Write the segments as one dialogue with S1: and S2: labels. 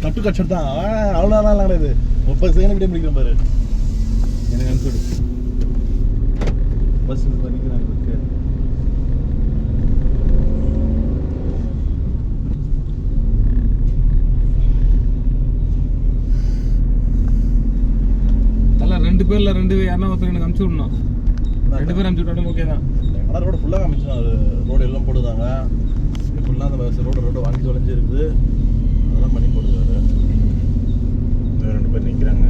S1: தட்டு கட்சட் தான் அவ்வளோ நாள் கிடையாது 30 செகண்ட் விட முடிக்கிறேன் பாரு எனக்கு அனுப்பிச்சு பஸ் பண்ணிக்கிறாங்க இருக்கு
S2: தல 2 பேர்ல 2 யாரனா ஒருத்தர் எனக்கு அனுப்பிச்சு விடணும் 2 பேர் அனுப்பிச்சு விட்டாலும் ஓகே தான்
S1: எங்கடா ரோடு ஃபுல்லாக காமிச்சிடும் ரோடு எல்லாம் போடுதாங்க ஃபுல்லாக அந்த ரோடு வாங்கி தொலைஞ்சி இருக்குது அதெல்லாம் பண்ணி போடுவாரு 2 பேர் நிற்கிறாங்க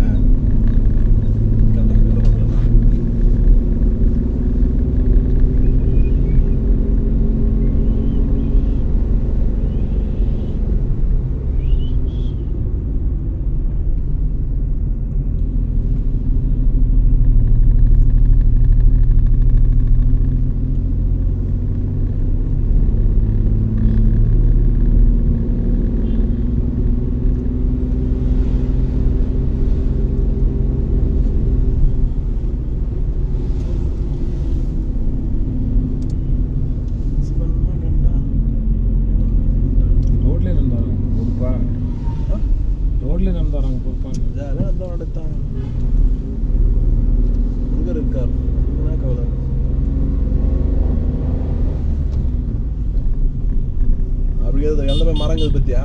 S1: எல்லாமே மரங்கள் பற்றியா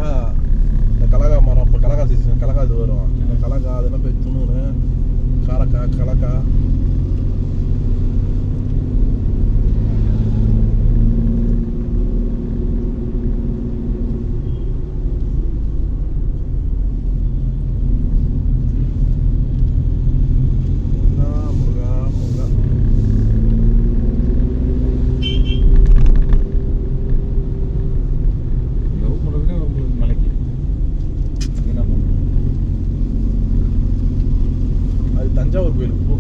S1: இந்த கலகா மரம் இப்போ கலகா சீசன் கலகா இது வரும் இந்த கலகா அதெல்லாம் போய் துணுன்னு காரக்கா கலக்கா தஞ்சாவூர் கோயிலுக்கு போ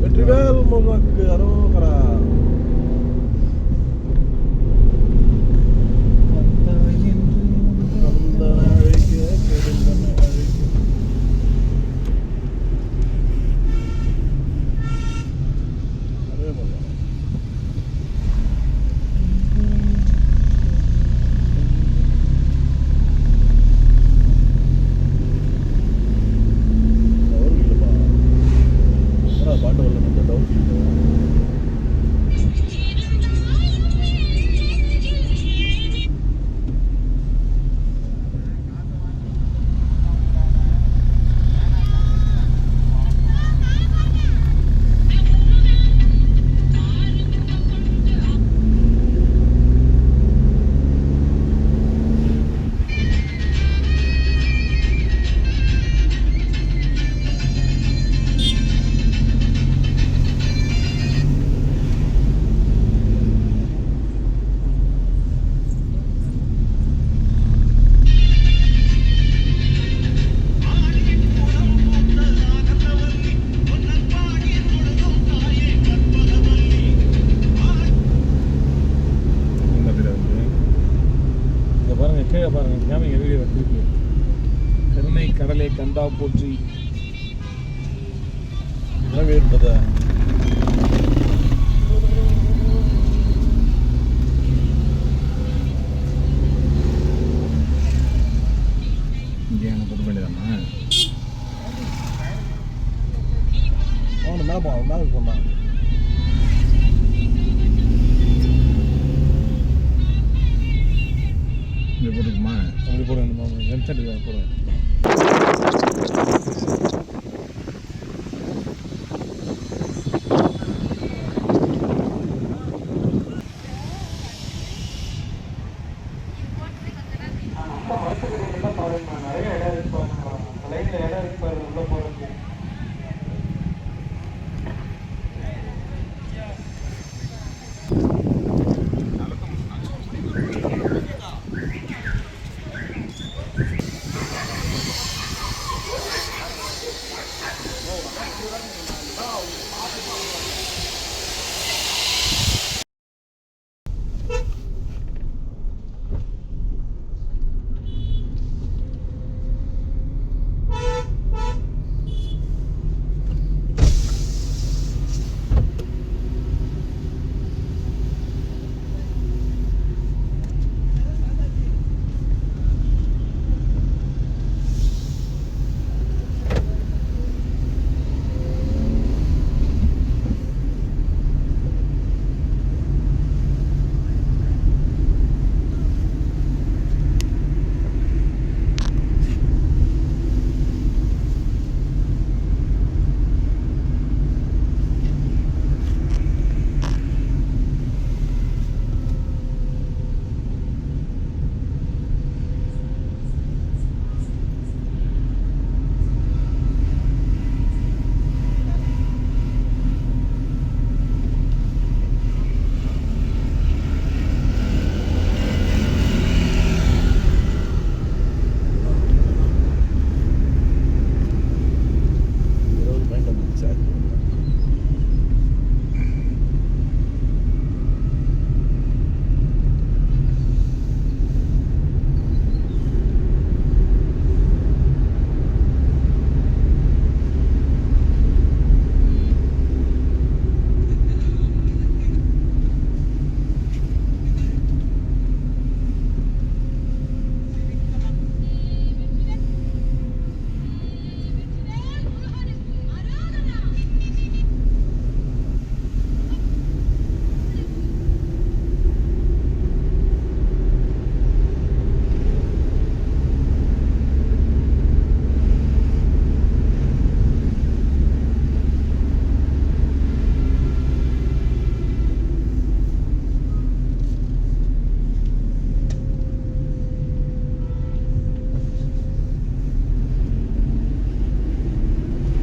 S1: வெற்றிவேல் முருகனுக்கு அரோகரா கடலை கந்தா போற்றி இருந்தது. இங்கே எனக்கு பண்ணி தானே வாங்கணும் மேலே போகணும் மேலே போனா
S3: இங்கே போட்டுக்குமா
S2: அப்படி போடுவேன் லென்த் சைடு போடுவேன்.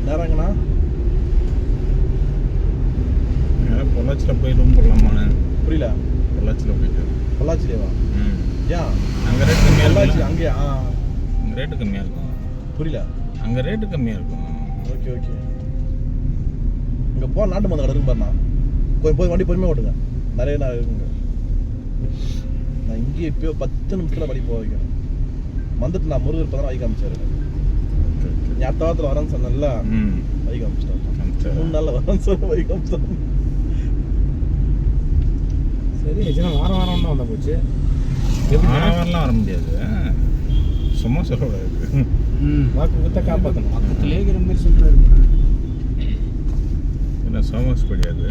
S1: நேரங்கண்ணா
S3: பொள்ளாச்சியில் போய் ரூம் போடலாமாண்ணே?
S1: புரியல.
S3: பொள்ளாச்சியில் போயிட்டு
S1: பொள்ளாச்சிலேவா? ஏன்
S3: அங்கே ரேட் கம்மியாக
S1: பொள்ளாச்சி
S3: இருக்கும்.
S1: அங்கே
S3: அங்கே ரேட்டு கம்மியாக இருக்கும்.
S1: புரியல.
S3: அங்கே ரேட்டு கம்மியாக இருக்கும்.
S1: Okay okay. இங்கே போ நாட்டு மருந்து கடை இருக்கு பாருண்ணா. கொஞ்சம் போய் வண்டி பொறுமையாக ஓட்டுங்க. நிறைய நேரம் இருக்குங்க. நான் இங்கே இப்போயோ 10 நிமிஷத்தில் படி போக வைக்கிறேன். வந்துட்டு நான் முருகர் இப்போ தான் வைக்க காமிச்சாரு. நீ அடுத்த வாரத்தில் வரேன்னு சொன்னல வைக்க காமிச்சிட்டேன். 3 நாளில் வரேன்னு சொன்ன வைக்க காமிச்சிட்டேன்.
S2: சரி வாரம் வாரம்னா வந்தால் போச்சு.
S3: வாரம்லாம் வர முடியாது, சும்மா சொல்லக்கூடாது.
S2: வாக்கு கொடுத்தா காப்பாற்றணும்.
S4: பக்கத்துலேயே இருக்கிற மாதிரி சொல்கிறாரு.
S3: இல்லை சோமஸ் கிடையாது,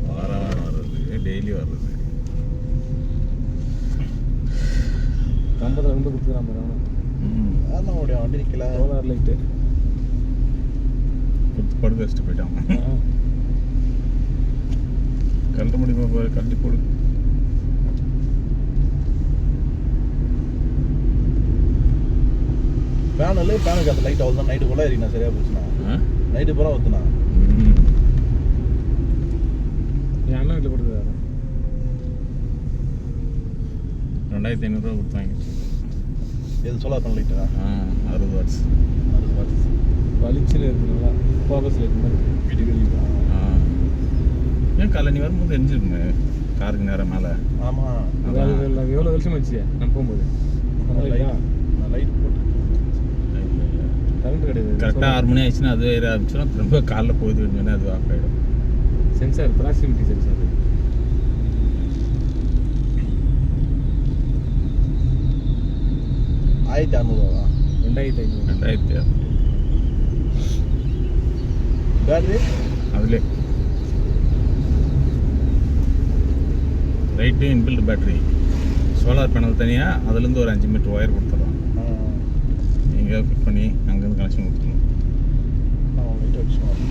S3: வாரம் வாரம் வர்றது, டெய்லி வர்றது.
S2: 50 ரெண்டு கொடுத்துக்கிறான் பாரு.
S1: அதான் உடைய வண்டி நிற்கல.
S2: சோலார் லைட்டு
S3: கொடுத்து படுக்க வச்சுட்டு போயிட்டாங்க. கழட்ட முடியுமா பாரு, கழட்டி போடு.
S1: பேனுக்கு அந்த லைட் அவ்வளோ தான். நைட்டு போல எரிக்கணும், சரியா போச்சுண்ணா. நைட்டு பூரா ஊற்றுண்ணா.
S2: என் அண்ணன் வீட்டில் கொடுத்துருக்காரு.
S3: 2500 கொடுத்து வாங்கிட்டு.
S1: எது சோலார் பேனல் லைட்டா?
S3: 60 வாட்ஸ்.
S1: 60 வாட்ஸ்.
S2: வலிச்சுன்னு இருக்கு, நல்லா ஃபோக்கஸ் லைட் மாதிரி விடி விடி.
S3: ஏன் காலை நீ வரும்போது எரிஞ்சிருக்குமே காருக்கு நேரம் மேலே.
S1: ஆமாம்.
S2: எவ்வளோ வருஷம் ஆச்சு நம்ம போகும்போது?
S1: நான் லைட் போட்டு
S2: கரண்ட் கிடையாது.
S3: கரெக்டாக 6 மணி ஆயிடுச்சுன்னா அது ஏற ஆரம்பிச்சுன்னா திரும்ப காலைல போகுது வேணும்னா அது ஆஃப் ஆகிடும்.
S2: Sensor, proximity sensor.
S1: 1600 ரூபா.
S2: 2500.
S3: 2600.
S1: பேட்டரி
S3: அதுலேயே right inbuilt battery, solar panel தனியாக, அதுலேருந்து ஒரு 5 மீட்டர் ஒயர் கொடுத்துட்றோம். நீங்கள் ஃபிட் பண்ணி அங்கேருந்து கனெக்ஷன் கொடுத்துருணும்.
S1: லைட் வச்சுக்கணும்.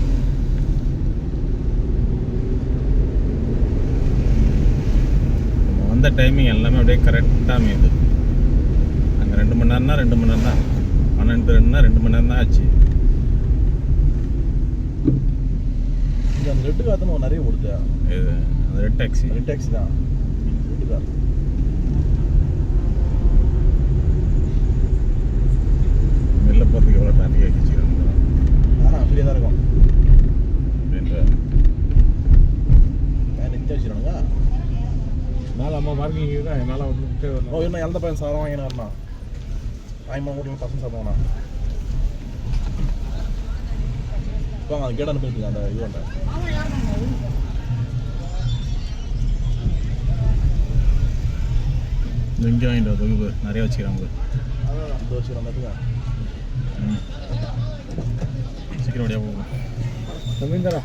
S3: நம்ம வந்த டைமிங் எல்லாமே அப்படியே கரெக்டாக அமையுது. அங்கே 2 மணி நேரம்னா 2 மணி நேரம் தான், 12:02னா 2 மணி நேரம் தான் ஆச்சு.
S1: இங்கே அந்த ரெட்டு காற்றுன்னு நிறைய கொடுத்தா
S3: இது அந்த ரெட் டாக்ஸி.
S1: ரெட் டாக்ஸி தான் ரெட்டு கார்.
S3: வெளில போகிறதுக்கு எவ்வளோ டிராஃபிக் ஆகிடுச்சுக்கிறாங்க
S1: ஃப்ரீயாக தான் இருக்கும்.
S3: அப்படின்ற
S1: நிறுத்தி வச்சுருவாங்க.
S2: மேலே அம்மா பார்க்கிங் தான் மேலே வந்துட்டு
S1: ஓ இன்னும் எந்த பையன் சாதம் வாங்கினாருண்ணா ஆயிரம் வீட்டில் பசங்க சாப்பிடுவாண்ணா. இப்போ அந்த கேட் அனுப்பிட்டு அந்த இது பண்ணுறேன்.
S3: இங்கே வாங்கிட்டு வந்து நிறைய வச்சுக்கிறாங்க.
S1: அந்த வச்சு நம்ம எடுத்துக்கேன்.
S3: சீக்கிரம் வழியாக போகும்.
S2: தம்பிந்தரா